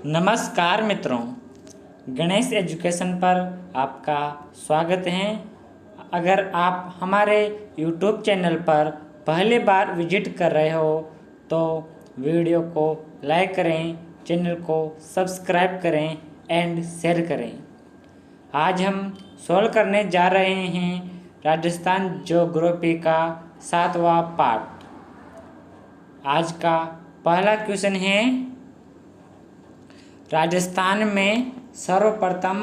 नमस्कार मित्रों, गणेश एजुकेशन पर आपका स्वागत है। अगर आप हमारे YouTube चैनल पर पहली बार विजिट कर रहे हो तो वीडियो को लाइक करें, चैनल को सब्सक्राइब करें एंड शेयर करें। आज हम सॉल्व करने जा रहे हैं राजस्थान ज्योग्राफी का 7वां पार्ट। आज का पहला क्वेश्चन है, राजस्थान में सर्वप्रथम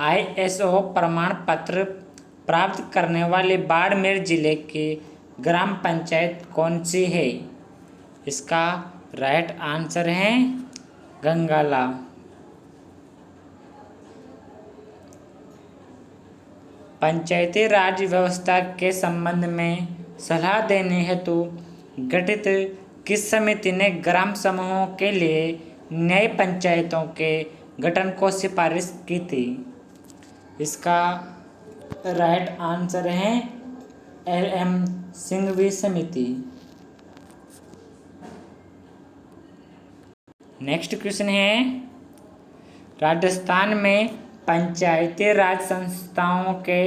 ISO प्रमाण पत्र प्राप्त करने वाली बाड़मेर जिले की ग्राम पंचायत कौन सी है? इसका राइट आंसर है गंगाला। पंचायती राज व्यवस्था के संबंध में सलाह देने हेतु गठित किस समिति ने ग्राम समूहों के लिए नई पंचायतों के गठन को सिफारिश की थी? इसका राइट आंसर है LM सिंघवी समिति। नेक्स्ट क्वेश्चन है, राजस्थान में पंचायती राज संस्थाओं के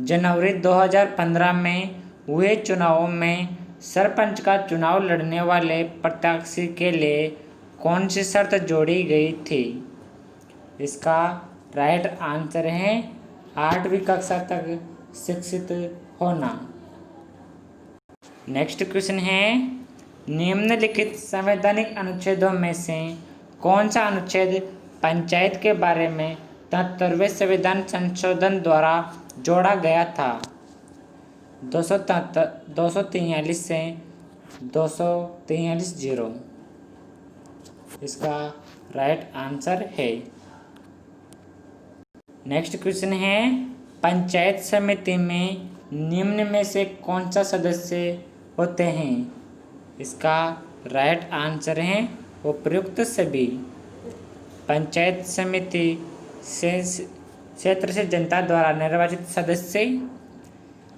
जनवरी 2015 में हुए चुनावों में सरपंच का चुनाव लड़ने वाले प्रत्याशी के लिए कौन सी शर्त जोड़ी गई थी? इसका राइट आंसर है 8वीं कक्षा तक शिक्षित होना। नेक्स्ट क्वेश्चन है, निम्नलिखित संवैधानिक अनुच्छेदों में से कौन सा अनुच्छेद पंचायत के बारे में 73वें संविधान संशोधन द्वारा जोड़ा गया था? 243 से 243(0). इसका राइट आंसर है। नेक्स्ट क्वेश्चन है, पंचायत समिति में निम्न में से कौन सा सदस्य होते हैं? इसका राइट आंसर है उपयुक्त सभी। पंचायत समिति से क्षेत्र से जनता द्वारा निर्वाचित सदस्य,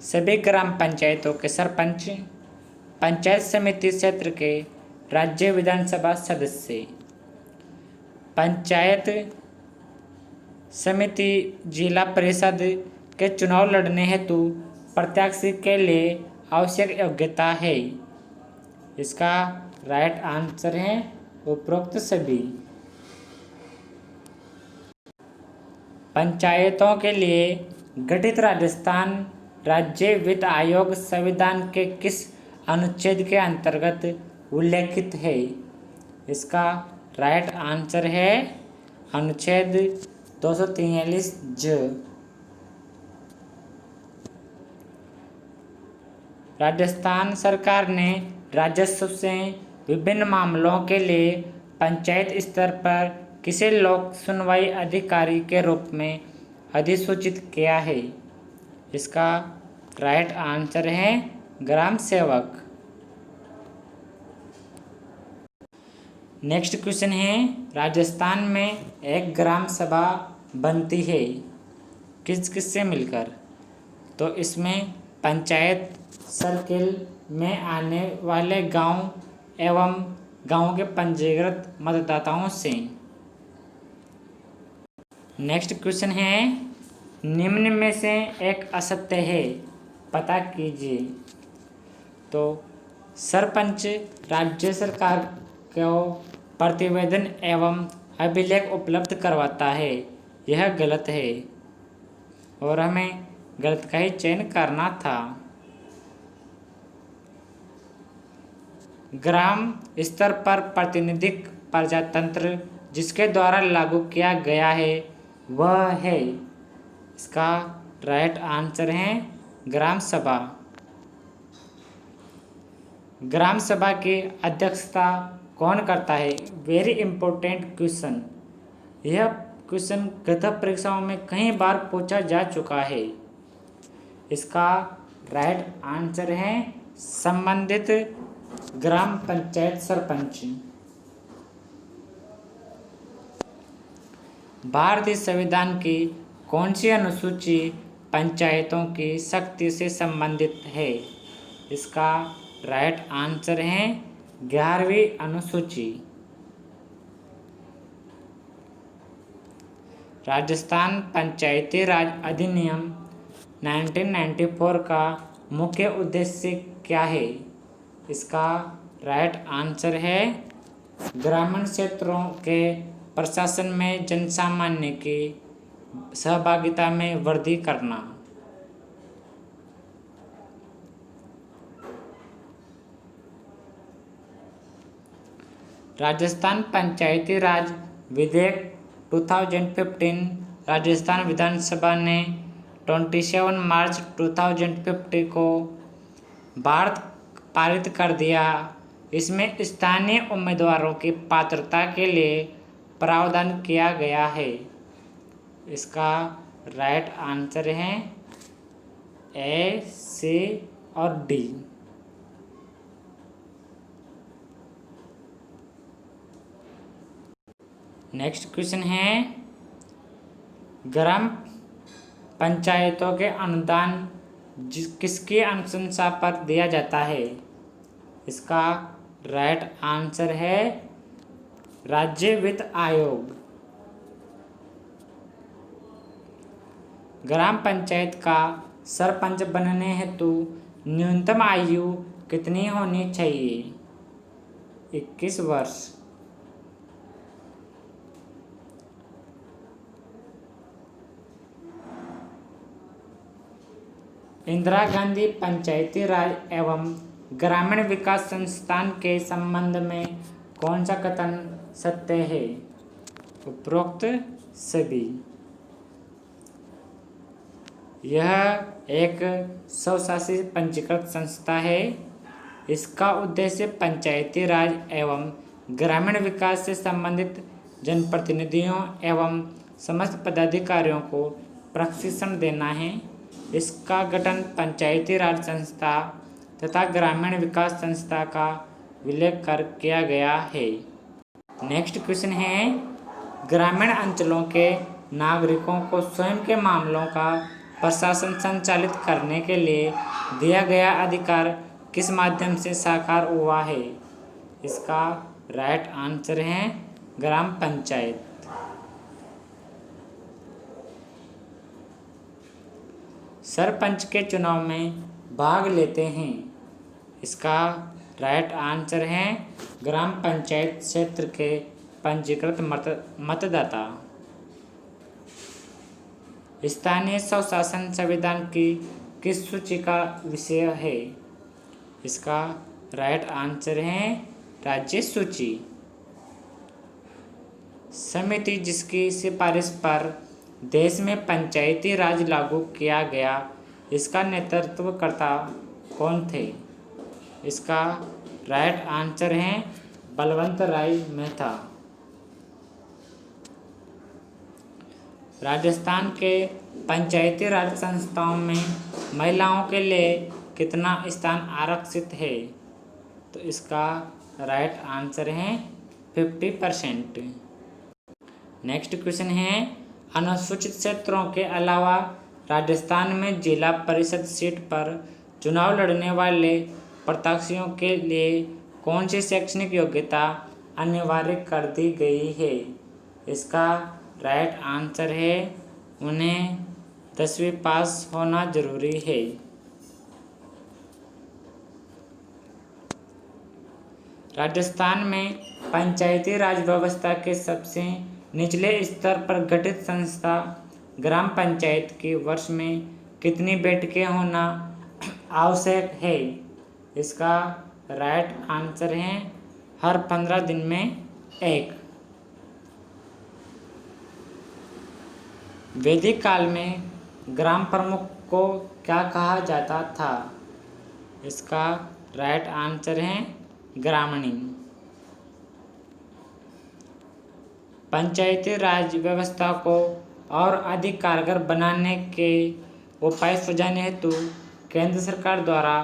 सभी ग्राम पंचायतों के सरपंच, पंचायत समिति क्षेत्र के राज्य विधानसभा सदस्य, पंचायत समिति जिला परिषद के चुनाव लड़ने हेतु प्रत्याशी के लिए आवश्यक योग्यता है। इसका राइट आंसर है उपरोक्त सभी। पंचायतों के लिए गठित राजस्थान राज्य वित्त आयोग संविधान के किस अनुच्छेद के अंतर्गत उल्लेखित है? इसका राइट आंसर है अनुच्छेद 243(j). राजस्थान सरकार ने राजस्व से विभिन्न मामलों के लिए पंचायत स्तर पर किसे लोक सुनवाई अधिकारी के रूप में अधिसूचित किया है? इसका राइट आंसर है ग्राम सेवक। नेक्स्ट क्वेश्चन है, राजस्थान में एक ग्राम सभा बनती है किस किस से मिलकर? तो इसमें पंचायत सर्किल में आने वाले गांव एवं गांव के पंजीकृत मतदाताओं से। नेक्स्ट क्वेश्चन है, निम्न में से एक असत्य है, पता कीजिए। तो सरपंच राज्य सरकार को प्रतिवेदन एवं अभिलेख उपलब्ध करवाता है, यह गलत है और हमें गलत का ही चयन करना था। ग्राम स्तर पर प्रातिनिधिक प्रजातंत्र जिसके द्वारा लागू किया गया है वह है, इसका राइट आंसर है ग्राम सभा। ग्राम सभा की अध्यक्षता कौन करता है? Very important question. यह क्वेश्चन गत परीक्षाओं में कई बार पूछा जा चुका है। इसका राइट आंसर है संबंधित ग्राम पंचायत सरपंच। भारतीय संविधान की कौन सी अनुसूची पंचायतों की शक्ति से संबंधित है? इसका राइट आंसर है 11वीं अनुसूची। राजस्थान पंचायती राज अधिनियम 1994 का मुख्य उद्देश्य क्या है? इसका राइट आंसर है ग्रामीण क्षेत्रों के प्रशासन में जनसामान्य की सहभागिता में वृद्धि करना। राजस्थान पंचायती राज विधेयक 2015 राजस्थान विधानसभा ने 27 मार्च 2050 को पारित कर दिया। इसमें स्थानीय उम्मीदवारों की पात्रता के लिए प्रावधान किया गया है। इसका राइट आंसर है ए, सी और डी। नेक्स्ट क्वेश्चन है, ग्राम पंचायतों के अनुदान किसकी अनुशंसा पर दिया जाता है? इसका राइट आंसर है राज्य वित्त आयोग। ग्राम पंचायत का सरपंच बनने हेतु न्यूनतम आयु कितनी होनी चाहिए? 21 वर्ष। इंदिरा गांधी पंचायती राज एवं ग्रामीण विकास संस्थान के संबंध में कौन सा कथन सत्य है? उपरोक्त सभी। यह एक स्वशासित पंजीकृत संस्था है। इसका उद्देश्य पंचायती राज एवं ग्रामीण विकास से संबंधित जनप्रतिनिधियों एवं समस्त पदाधिकारियों को प्रशिक्षण देना है। इसका गठन पंचायती राज संस्था तथा ग्रामीण विकास संस्था का विलय कर किया गया है। नेक्स्ट क्वेश्चन है, ग्रामीण अंचलों के नागरिकों को स्वयं के मामलों का प्रशासन संचालित करने के लिए दिया गया अधिकार किस माध्यम से साकार हुआ है? इसका राइट आंसर है ग्राम पंचायत। सरपंच के चुनाव में भाग लेते हैं। इसका राइट आंसर है ग्राम पंचायत क्षेत्र के पंजीकृत मतदाता। स्थानीय स्वशासन संविधान की किस सूची का विषय है? इसका राइट आंसर है राज्य सूची। समिति जिसकी सिफारिश पर देश में पंचायती राज लागू किया गया, इसका नेतृत्वकर्ता कौन थे? इसका राइट आंसर है बलवंत राय मेहता। राजस्थान के पंचायती राज संस्थाओं में महिलाओं के लिए कितना स्थान आरक्षित है? तो इसका राइट आंसर है 50%। नेक्स्ट क्वेश्चन है, अनुसूचित क्षेत्रों के अलावा राजस्थान में जिला परिषद सीट पर चुनाव लड़ने वाले प्रत्याशियों के लिए कौन सी शैक्षणिक योग्यता अनिवार्य कर दी गई है? इसका राइट आंसर है उन्हें 10वीं पास होना जरूरी है। राजस्थान में पंचायती राज व्यवस्था के सबसे निचले स्तर पर गठित संस्था ग्राम पंचायत की वर्ष में कितनी बैठकें होना आवश्यक है? इसका राइट आंसर है हर 15 दिन में एक। वैदिक काल में ग्राम प्रमुख को क्या कहा जाता था? इसका राइट आंसर है ग्रामणी। पंचायती राज व्यवस्था को और अधिक कारगर बनाने के उपाय सुझाने हेतु केंद्र सरकार द्वारा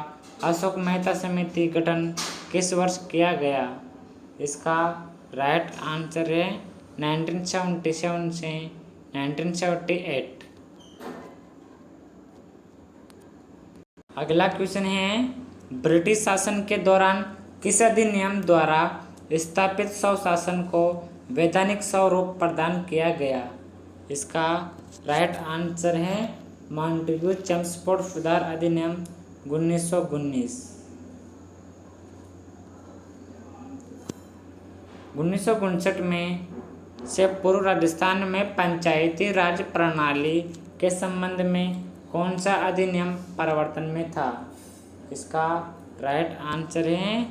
अशोक मेहता समिति गठन किस वर्ष किया गया? इसका राइट आंसर है 1977 से 1978। अगला क्वेश्चन है, ब्रिटिश शासन के दौरान किस अधिनियम द्वारा स्थापित स्वशासन को वैधानिक स्वरूप प्रदान किया गया? इसका राइट आंसर है मॉन्टेग्यू चेम्सफोर्ड सुधार अधिनियम 1919। 1959 में से पूर्व राजस्थान में पंचायती राज प्रणाली के संबंध में कौन सा अधिनियम प्रवर्तन में था? इसका राइट आंसर है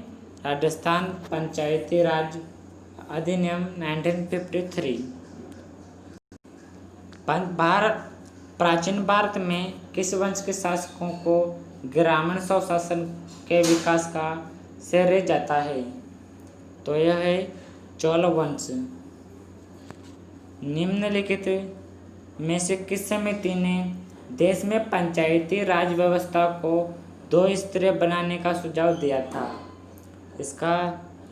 राजस्थान पंचायती राज अधिनियम 1953। प्राचीन भारत में किस वंश के शासकों को ग्रामीण स्वशासन के विकास का श्रेय जाता है? तो यह है चोल वंश। निम्नलिखित में से किस समिति ने देश में पंचायती राज व्यवस्था को 2 स्तरीय बनाने का सुझाव दिया था? इसका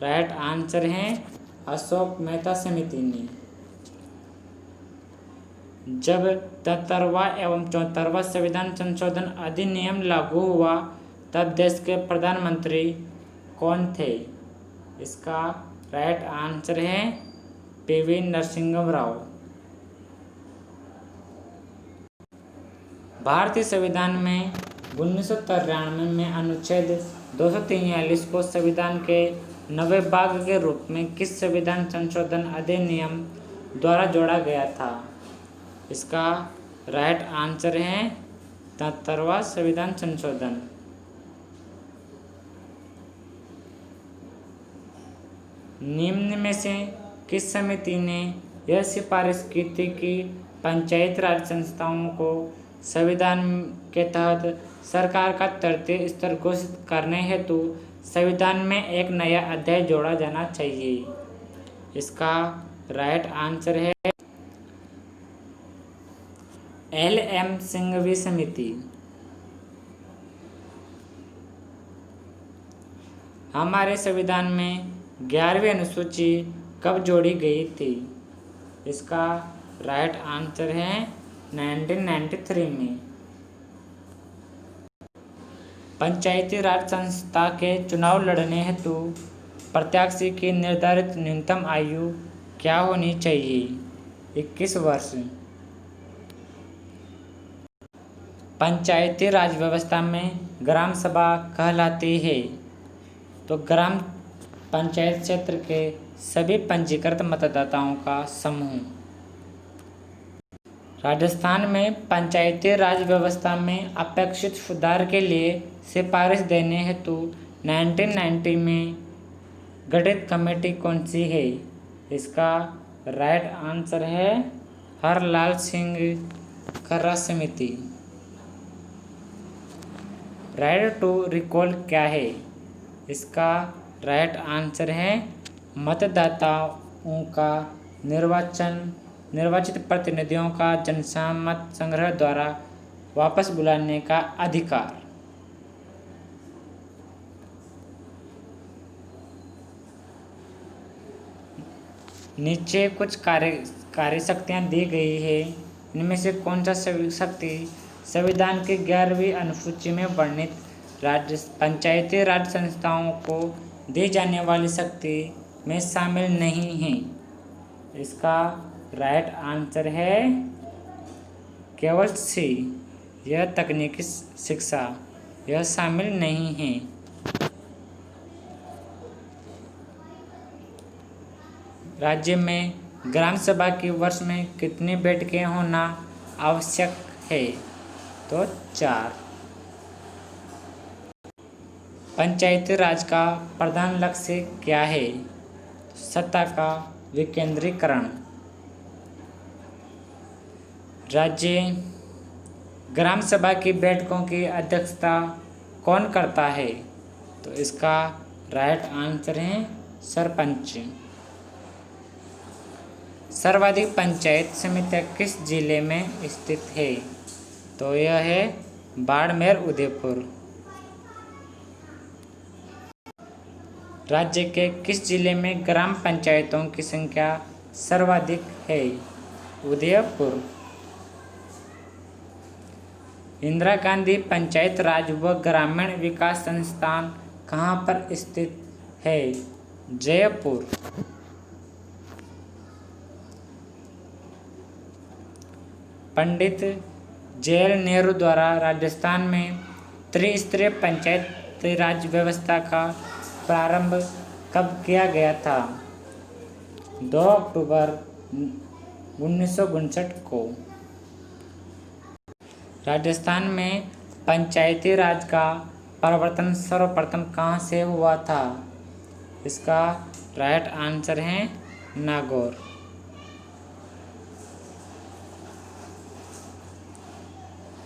राइट आंसर है अशोक मेहता समिति ने। जब 73वां एवं 74वां संविधान संशोधन अधिनियम लागू हुआ तब देश के प्रधानमंत्री कौन थे? इसका राइट आंसर है पीवी नरसिंह राव। भारतीय संविधान में 1993 में अनुच्छेद 243 को संविधान के 9वें भाग के रूप में किस संविधान संशोधन अधिनियम द्वारा जोड़ा गया था? इसका राइट आंसर है 73वां संविधान संशोधन। निम्न में से किस समिति ने यह सिफारिश की थी कि पंचायत राज संस्थाओं को संविधान के तहत सरकार का तृतीय स्तर घोषित करने हेतु संविधान में एक नया अध्याय जोड़ा जाना चाहिए? इसका राइट आंसर है LM सिंघवी समिति। हमारे संविधान में 11वीं अनुसूची कब जोड़ी गई थी? इसका राइट आंसर है 1993 में। पंचायती राज संस्था के चुनाव लड़ने हेतु प्रत्याशी की निर्धारित न्यूनतम आयु क्या होनी चाहिए? 21 वर्ष। पंचायती राज व्यवस्था में ग्राम सभा कहलाती है। तो ग्राम पंचायत क्षेत्र के सभी पंजीकृत मतदाताओं का समूह। राजस्थान में पंचायती राज व्यवस्था में अपेक्षित सुधार के लिए सिफारिश देने हेतु 1990 में गठित कमेटी कौन सी है? इसका राइट आंसर है हरलाल सिंह खर्रा समिति। राइट टू रिकॉल क्या है? इसका राइट आंसर है मतदाताओं का निर्वाचित प्रतिनिधियों का जनसमत संग्रह द्वारा वापस बुलाने का अधिकार। नीचे कुछ कार्य शक्तियाँ दी गई है। इनमें से कौन सा शक्ति संविधान की 11वीं अनुसूची में वर्णित पंचायती राज संस्थाओं को दी जाने वाली शक्ति में शामिल नहीं है? इसका राइट आंसर है केवल सी, यह तकनीकी शिक्षा, यह शामिल नहीं है। राज्य में ग्राम सभा की वर्ष में कितनी बैठकें होना आवश्यक है? तो 4। पंचायती राज का प्रधान लक्ष्य क्या है? सत्ता का विकेंद्रीकरण। राज्य ग्राम सभा की बैठकों की अध्यक्षता कौन करता है? तो इसका राइट आंसर है सरपंच। सर्वाधिक पंचायत समितियां किस जिले में स्थित है? तो यह है बाड़मेर उदयपुर। राज्य के किस जिले में ग्राम पंचायतों की संख्या सर्वाधिक है? उदयपुर। इंदिरा गांधी पंचायत राज व ग्रामीण विकास संस्थान कहाँ पर स्थित है? जयपुर। पंडित जवाहरलाल नेहरू द्वारा राजस्थान में त्रिस्तरीय पंचायत राज व्यवस्था का प्रारंभ कब किया गया था? 2 अक्टूबर 1959 को। राजस्थान में पंचायती राज का प्रवर्तन सर्वप्रथम कहाँ से हुआ था? इसका राइट आंसर है नागौर।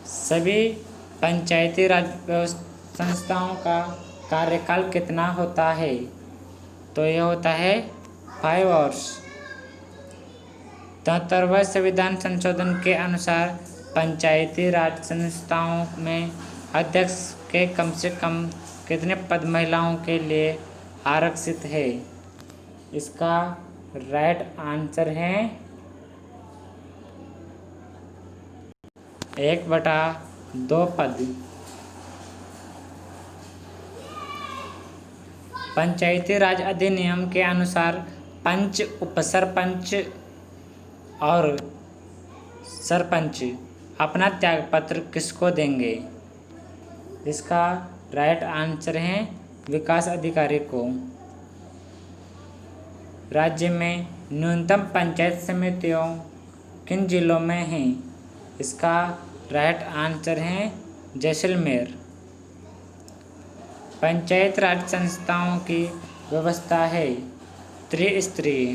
सभी पंचायती राज संस्थाओं का कार्यकाल कितना होता है? तो यह होता है 5 वर्ष। 73वें संविधान संशोधन के अनुसार पंचायती राज संस्थाओं में अध्यक्ष के कम से कम कितने पद महिलाओं के लिए आरक्षित है? इसका राइट आंसर है 1/2 पद। पंचायती राज अधिनियम के अनुसार पंच, उपसरपंच और सरपंच अपना त्यागपत्र किसको देंगे? इसका राइट आंसर है विकास अधिकारी को। राज्य में न्यूनतम पंचायत समितियों किन जिलों में हैं? इसका राइट आंसर है जैसलमेर। पंचायत राज संस्थाओं की व्यवस्था है त्रिस्तरीय।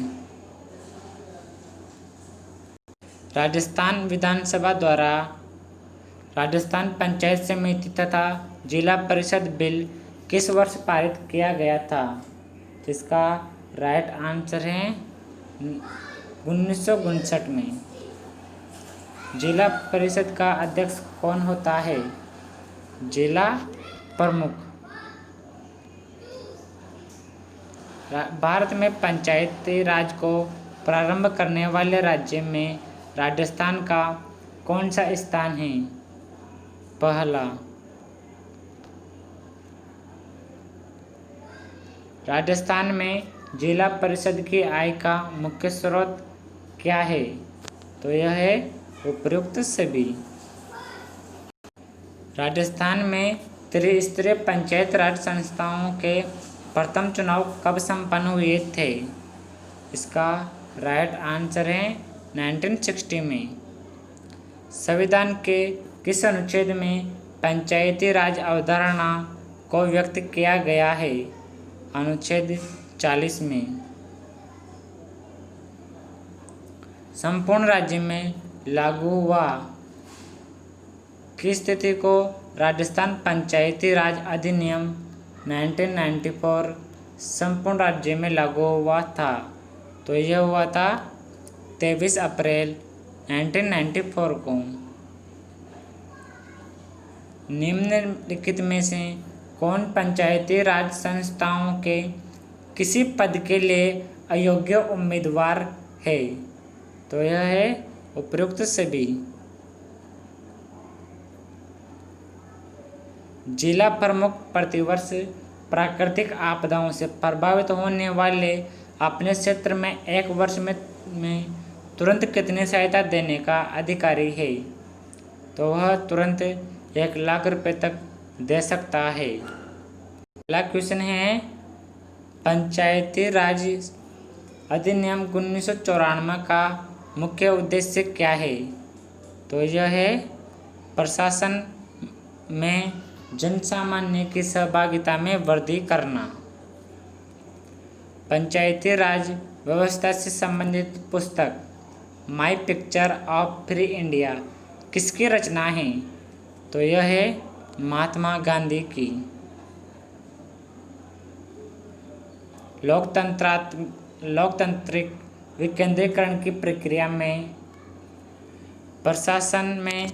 राजस्थान विधानसभा द्वारा राजस्थान पंचायत समिति तथा जिला परिषद बिल किस वर्ष पारित किया गया था? इसका राइट आंसर है 1959 में। जिला परिषद का अध्यक्ष कौन होता है? जिला प्रमुख। भारत में पंचायती राज को प्रारंभ करने वाले राज्य में राजस्थान का कौन सा स्थान है? पहला। राजस्थान में जिला परिषद की आय का मुख्य स्रोत क्या है? तो यह है उपर्युक्त सभी। राजस्थान में त्रिस्तरीय पंचायत राज संस्थाओं के प्रथम चुनाव कब संपन्न हुए थे? इसका राइट आंसर है 1960 में। संविधान के किस अनुच्छेद में पंचायती राज अवधारणा को व्यक्त किया गया है? अनुच्छेद 40 में। संपूर्ण राज्य में लागू हुआ किस तिथि को राजस्थान पंचायती राज अधिनियम 1994 संपूर्ण राज्य में लागू हुआ था? तो यह हुआ था 23 अप्रैल 1994 को। निम्नलिखित में से कौन पंचायती राज संस्थाओं के किसी पद के लिए अयोग्य उम्मीदवार है? तो यह है उपर्युक्त सभी। जिला प्रमुख प्रतिवर्ष प्राकृतिक आपदाओं से प्रभावित होने वाले अपने क्षेत्र में एक वर्ष में तुरंत कितनी सहायता देने का अधिकारी है? तो वह तुरंत 1 लाख रुपए तक दे सकता है। अगला क्वेश्चन है पंचायती राज अधिनियम 1994 का मुख्य उद्देश्य क्या है? तो यह है प्रशासन में जनसामान्य की सहभागिता में वृद्धि करना। पंचायती राज व्यवस्था से संबंधित पुस्तक my picture of free India किसकी रचना है? तो यह है महात्मा गांधी की। लोकतांत्रिक विकेंद्रीकरण की प्रक्रिया में प्रशासन में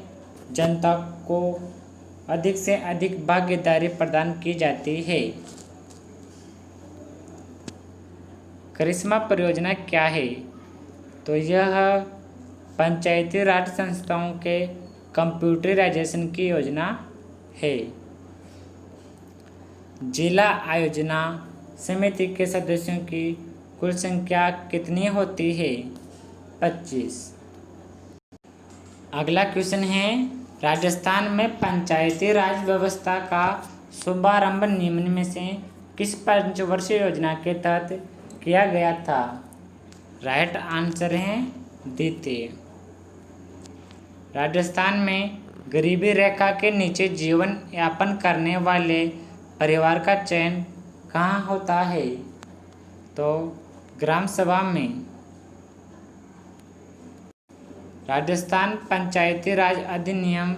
जनता को अधिक से अधिक भागीदारी प्रदान की जाती है। करिश्मा परियोजना क्या है? तो यह पंचायती राज संस्थाओं के कंप्यूटराइजेशन की योजना है। जिला आयोजना समिति के सदस्यों की कुल संख्या कितनी होती है? 25। अगला क्वेश्चन है, राजस्थान में पंचायती राज व्यवस्था का शुभारंभ निम्न में से किस पंचवर्षीय योजना के तहत किया गया था? राइट आंसर है द्वितीय। राजस्थान में गरीबी रेखा के नीचे जीवन यापन करने वाले परिवार का चयन कहाँ होता है? तो ग्राम सभा में। राजस्थान पंचायती राज अधिनियम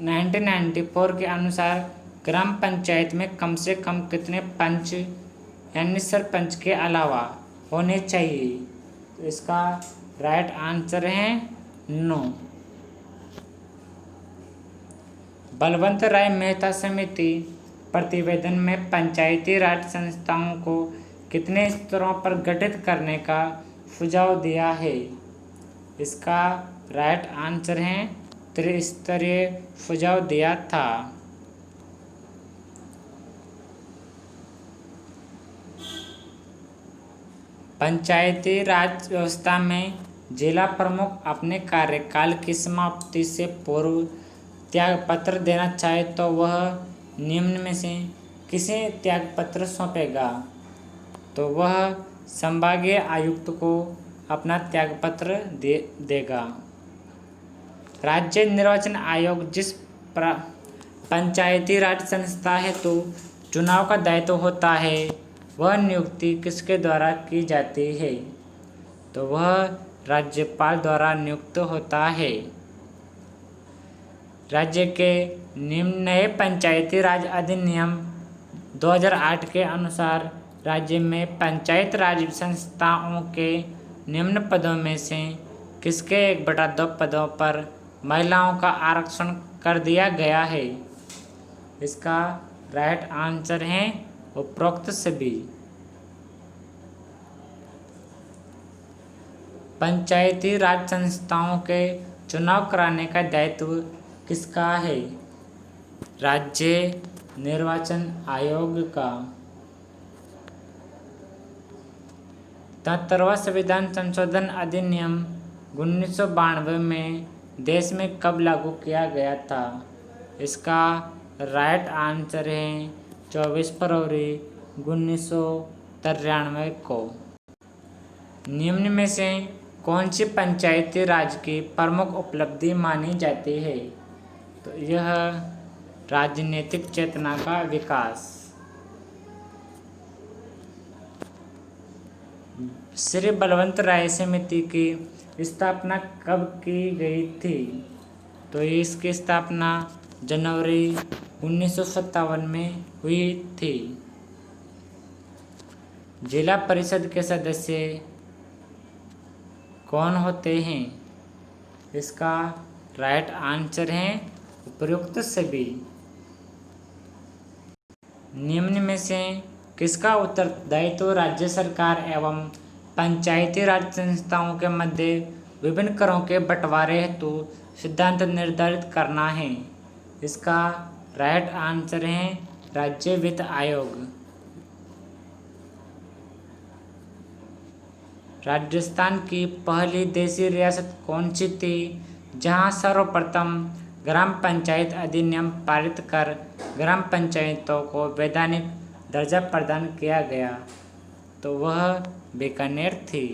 1994 के अनुसार ग्राम पंचायत में कम से कम कितने पंच यानी सरपंच के अलावा होने चाहिए? तो इसका राइट आंसर है 9। बलवंत राय मेहता समिति प्रतिवेदन में पंचायती राज संस्थाओं को कितने स्तरों पर गठित करने का सुझाव दिया है? इसका राइट आंसर है त्रिस्तरीय सुझाव दिया था। पंचायती राज व्यवस्था में जिला प्रमुख अपने कार्यकाल की समाप्ति से पूर्व त्यागपत्र देना चाहे तो वह निम्न में से किसे त्यागपत्र सौंपेगा? तो वह संभागीय आयुक्त को अपना त्यागपत्र देगा। राज्य निर्वाचन आयोग जिस पंचायती राज संस्था हेतु चुनाव का दायित्व होता है वह नियुक्ति किसके द्वारा की जाती है? तो वह राज्यपाल द्वारा नियुक्त होता है। राज्य के निम्न नए पंचायती राज अधिनियम 2008 के अनुसार राज्य में पंचायत राज संस्थाओं के निम्न पदों में से किसके 1/2 पदों पर महिलाओं का आरक्षण कर दिया गया है? इसका राइट आंसर है उपरोक्त सभी। पंचायती राज संस्थाओं के चुनाव कराने का दायित्व किसका है? राज्य निर्वाचन आयोग का। 73वां संविधान संशोधन अधिनियम 1992 में देश में कब लागू किया गया था? इसका राइट आंसर है 24 फरवरी 1993 को। निम्न में से कौन सी पंचायती राज की प्रमुख उपलब्धि मानी जाती है? तो यह राजनीतिक चेतना का विकास। श्री बलवंत राय समिति की स्थापना कब की गई थी? तो इसकी स्थापना जनवरी 1957 में हुई थी। जिला परिषद के सदस्य कौन होते हैं? इसका राइट आंसर है उपयुक्त सभी। निम्न में से किसका उत्तरदायित्व राज्य सरकार एवं पंचायती राज संस्थाओं के मध्य विभिन्न करों के बंटवारे हेतु सिद्धांत निर्धारित करना है? इसका राइट आंसर है राज्य वित्त आयोग। राजस्थान की पहली देशी रियासत कौन सी थी जहां सर्वप्रथम ग्राम पंचायत अधिनियम पारित कर ग्राम पंचायतों को वैधानिक दर्जा प्रदान किया गया? तो वह बीकानेर थी।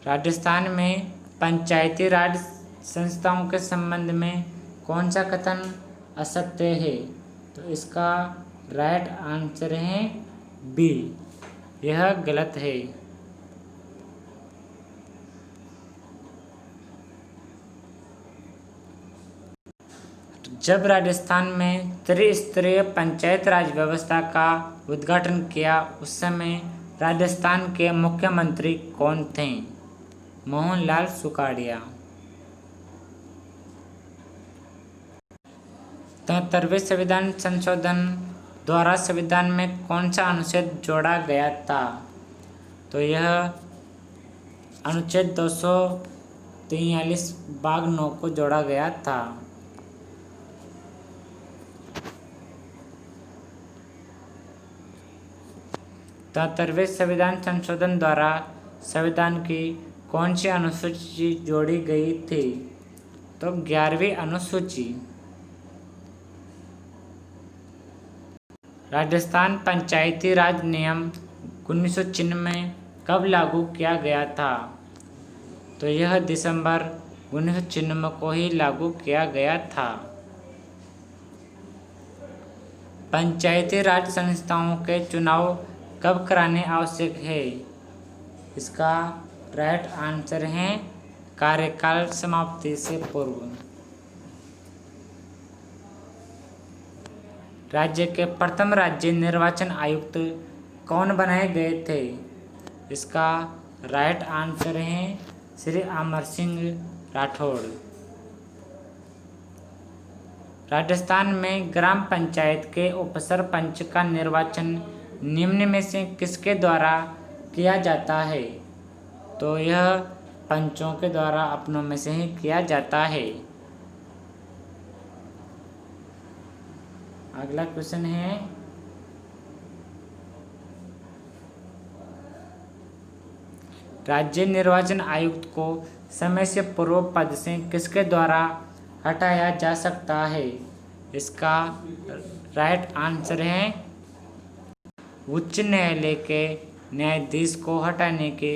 राजस्थान में पंचायती राज संस्थाओं के संबंध में कौन सा कथन असत्य है? तो इसका राइट आंसर है बी, यह गलत है। जब राजस्थान में त्रिस्तरीय पंचायत राज व्यवस्था का उद्घाटन किया उस समय राजस्थान के मुख्यमंत्री कौन थे? मोहनलाल सुखाड़िया। 73वें संविधान संशोधन द्वारा संविधान में कौन सा अनुच्छेद जोड़ा गया था? तो यह अनुच्छेद 243 भाग 9 को जोड़ा गया था। 73वें संविधान संशोधन द्वारा संविधान की कौन सी अनुसूची जोड़ी गई थी? तो 11वीं अनुसूची। राजस्थान पंचायती राज नियम 1996 में कब लागू किया गया था? तो यह दिसंबर 1996 को ही लागू किया गया था। पंचायती राज संस्थाओं के चुनाव कब कराने आवश्यक है? इसका राइट आंसर है कार्यकाल समाप्ति से पूर्व। राज्य के प्रथम राज्य निर्वाचन आयुक्त कौन बनाए गए थे? इसका राइट आंसर है श्री अमर सिंह राठौड़। राजस्थान में ग्राम पंचायत के उपसरपंच का निर्वाचन निम्न में से किसके द्वारा किया जाता है? तो यह पंचों के द्वारा अपनों में से ही किया जाता है। अगला क्वेश्चन है, राज्य निर्वाचन आयुक्त को समय से पूर्व पद से किसके द्वारा हटाया जा सकता है? इसका राइट आंसर है उच्च न्यायालय के न्यायाधीश को हटाने की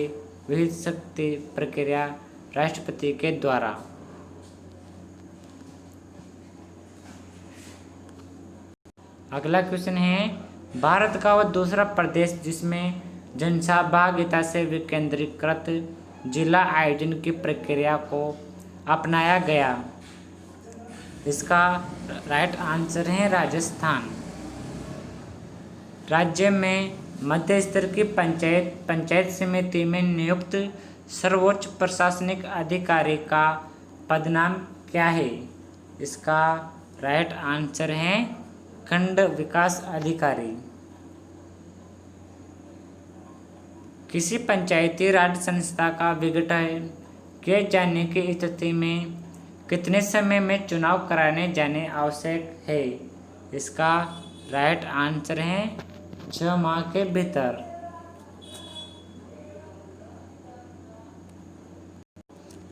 विधिक शक्ति प्रक्रिया राष्ट्रपति के द्वारा। अगला क्वेश्चन है, भारत का वह दूसरा प्रदेश जिसमें जनसहभागिता से विकेंद्रीकृत जिला आयोजन की प्रक्रिया को अपनाया गया। इसका राइट आंसर है राजस्थान। राज्य में मध्य स्तर की पंचायत समिति में नियुक्त सर्वोच्च प्रशासनिक अधिकारी का पदनाम क्या है? इसका राइट आंसर है खंड विकास अधिकारी। किसी पंचायती राज संस्था का विघटन किए जाने की स्थिति में कितने समय में चुनाव कराने जाने आवश्यक है? इसका राइट आंसर है 6 माह के भीतर।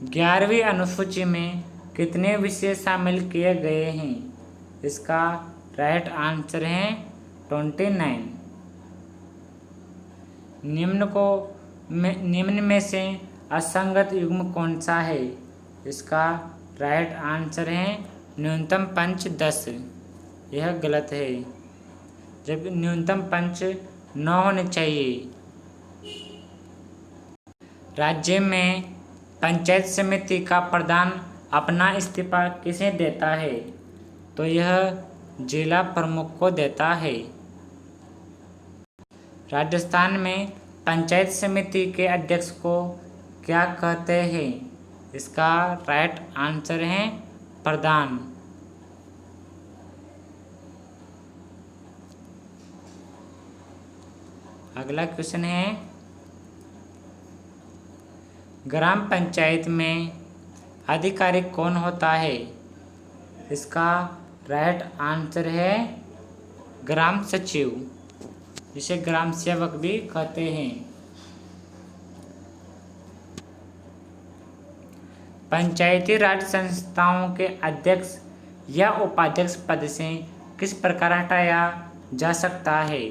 ग्यारहवीं अनुसूची में कितने विषय शामिल किए गए हैं? इसका राइट आंसर है 29। निम्न में से असंगत युग्म कौन सा है? इसका राइट आंसर है न्यूनतम पंच 10। यह गलत है, जबकि न्यूनतम पंच 9 होने चाहिए। राज्य में पंचायत समिति का प्रधान अपना इस्तीफा किसे देता है? तो यह जिला प्रमुख को देता है। राजस्थान में पंचायत समिति के अध्यक्ष को क्या कहते हैं? इसका राइट आंसर है प्रधान। अगला क्वेश्चन है, ग्राम पंचायत में अधिकारी कौन होता है? इसका राइट आंसर है ग्राम सचिव, जिसे ग्राम सेवक भी कहते हैं। पंचायती राज संस्थाओं के अध्यक्ष या उपाध्यक्ष पद से किस प्रकार हटाया जा सकता है?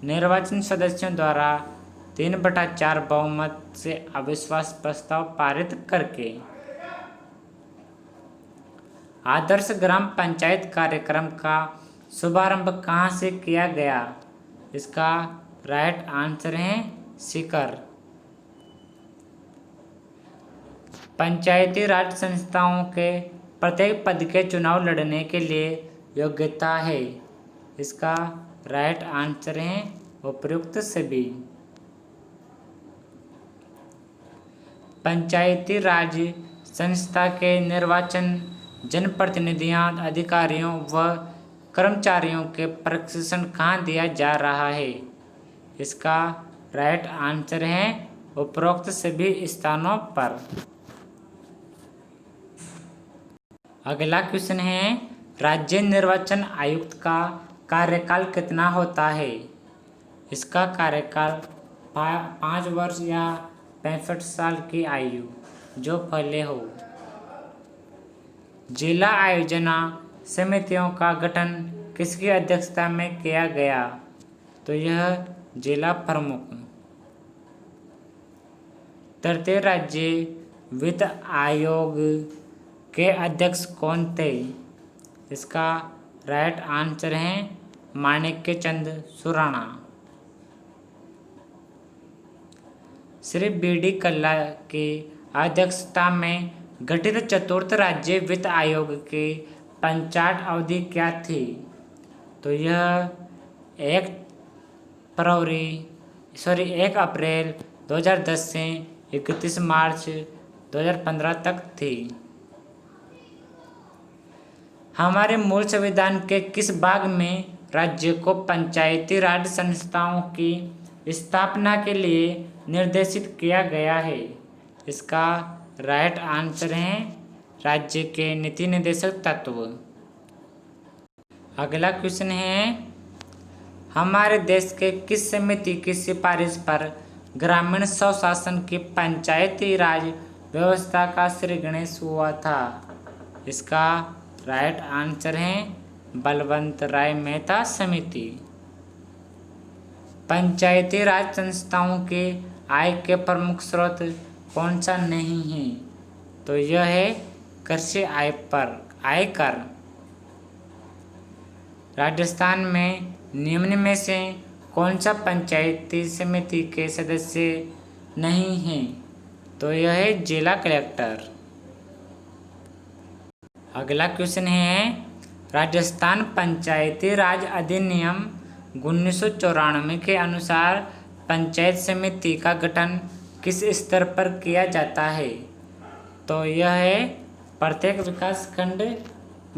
निर्वाचित सदस्यों द्वारा 3/4 बहुमत से अविश्वास प्रस्ताव पारित करके। आदर्श ग्राम पंचायत कार्यक्रम का शुभारंभ कहाँ से किया गया? इसका राइट आंसर है सीकर। पंचायती राज संस्थाओं के प्रत्येक पद के चुनाव लड़ने के लिए योग्यता है। इसका राइट आंसर है उपयुक्त सभी। पंचायती राज संस्था के निर्वाचन जनप्रतिनिधियों, अधिकारियों व कर्मचारियों के प्रशिक्षण कहाँ दिया जा रहा है? इसका राइट आंसर है उपरोक्त सभी स्थानों पर। अगला क्वेश्चन है, राज्य निर्वाचन आयुक्त का कार्यकाल कितना होता है? इसका कार्यकाल 5 वर्ष या 65 साल की आयु जो पहले हो। जिला आयोजना समितियों का गठन किसकी अध्यक्षता में किया गया? तो यह जिला प्रमुख। तृतीय राज्य वित्त आयोग के अध्यक्ष कौन थे? इसका राइट आंसर है माणिक्य चंद सुराणा। श्री बी.डी. कल्ला की अध्यक्षता में गठित चतुर्थ राज्य वित्त आयोग की पंचायत अवधि क्या थी? तो यह 1 अप्रैल 2010 से 31 मार्च 2015 तक थी। हमारे मूल संविधान के किस भाग में राज्य को पंचायती राज संस्थाओं की स्थापना के लिए निर्देशित किया गया है? इसका राइट आंसर है राज्य के नीति निर्देशक तत्व। अगला क्वेश्चन है, हमारे देश के किस समिति की सिफारिश पर ग्रामीण स्वशासन की पंचायती राज व्यवस्था का श्री गणेश हुआ था? इसका राइट आंसर है बलवंत राय मेहता समिति। पंचायती राज संस्थाओं के आय के प्रमुख स्रोत कौन सा नहीं है? तो यह है कृषि आयकर। राजस्थान में निम्न में से कौन सा पंचायती समिति के सदस्य नहीं हैं? तो यह है जिला कलेक्टर। अगला क्वेश्चन है, राजस्थान पंचायती राज अधिनियम 1994 के अनुसार पंचायत समिति का गठन किस स्तर पर किया जाता है? तो यह है प्रत्येक विकास खंड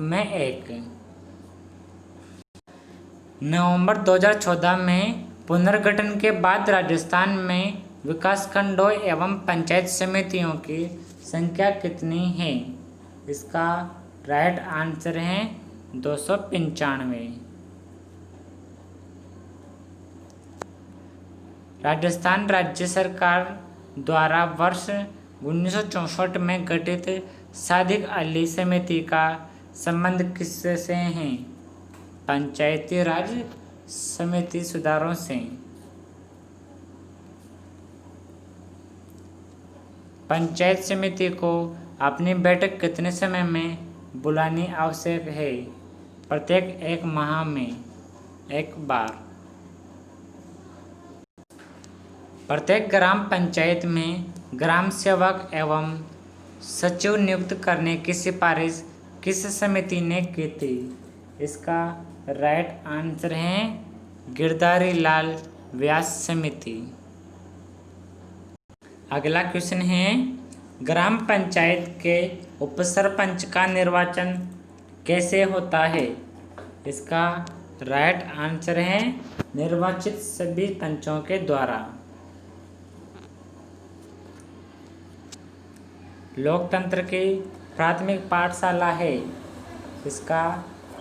में एक। नवंबर 2014 में पुनर्गठन के बाद राजस्थान में विकास खंडों एवं पंचायत समितियों की संख्या कितनी है? इसका राइट आंसर है 295। राजस्थान राज्य सरकार द्वारा वर्ष 1964 में गठित सादिक अली समिति का संबंध किससे है? पंचायती राज समिति सुधारों से। पंचायत समिति को अपनी बैठक कितने समय में बुलानी आवश्यक है? प्रत्येक 1 माह में 1 बार। प्रत्येक ग्राम पंचायत में ग्राम सेवक एवं सचिव नियुक्त करने की सिफारिश किस समिति ने की थी? इसका राइट आंसर है गिरधारी लाल व्यास समिति। अगला क्वेश्चन है, ग्राम पंचायत के उपसरपंच का निर्वाचन कैसे होता है? इसका राइट आंसर है निर्वाचित सभी पंचों के द्वारा। लोकतंत्र की प्राथमिक पाठशाला है। इसका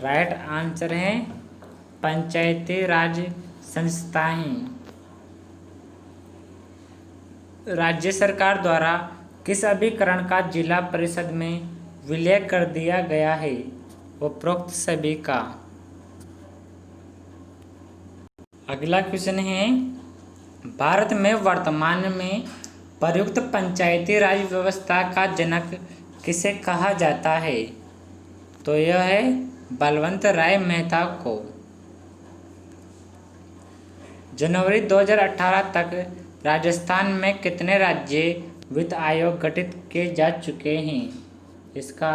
राइट आंसर है पंचायती राज संस्थाएं। राज्य सरकार द्वारा किस अभिकरण का जिला परिषद में विलय कर दिया गया है? उपरोक्त सभी का। अगला क्वेश्चन है, भारत में वर्तमान में प्रयुक्त पंचायती राज व्यवस्था का जनक किसे कहा जाता है? तो यह है बलवंत राय मेहता को। जनवरी 2018 तक राजस्थान में कितने राज्य वित्त आयोग गठित किए जा चुके हैं? इसका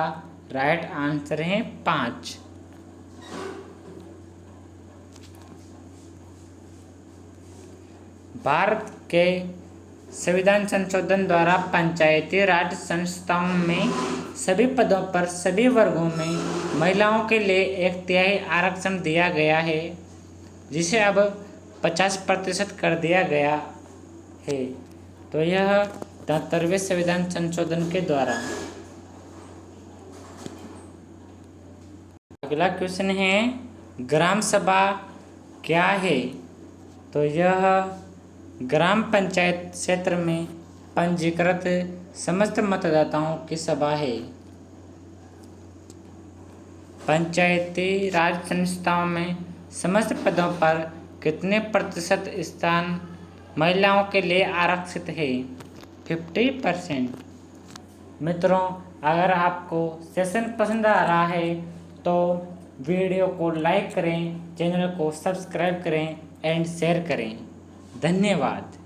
राइट आंसर है 5। भारत के संविधान संशोधन द्वारा पंचायती राज संस्थाओं में सभी पदों पर सभी वर्गों में महिलाओं के लिए 1/3 आरक्षण दिया गया है, जिसे अब 50% कर दिया गया है। तो यह 73वें संविधान संशोधन के द्वारा। अगला क्वेश्चन है, ग्राम सभा क्या है? तो यह ग्राम पंचायत क्षेत्र में पंजीकृत समस्त मतदाताओं की सभा है। पंचायती राज संस्थाओं में समस्त पदों पर कितने प्रतिशत स्थान महिलाओं के लिए आरक्षित है? 50%। मित्रों, अगर आपको सेशन पसंद आ रहा है तो वीडियो को लाइक करें, चैनल को सब्सक्राइब करें एंड शेयर करें। धन्यवाद।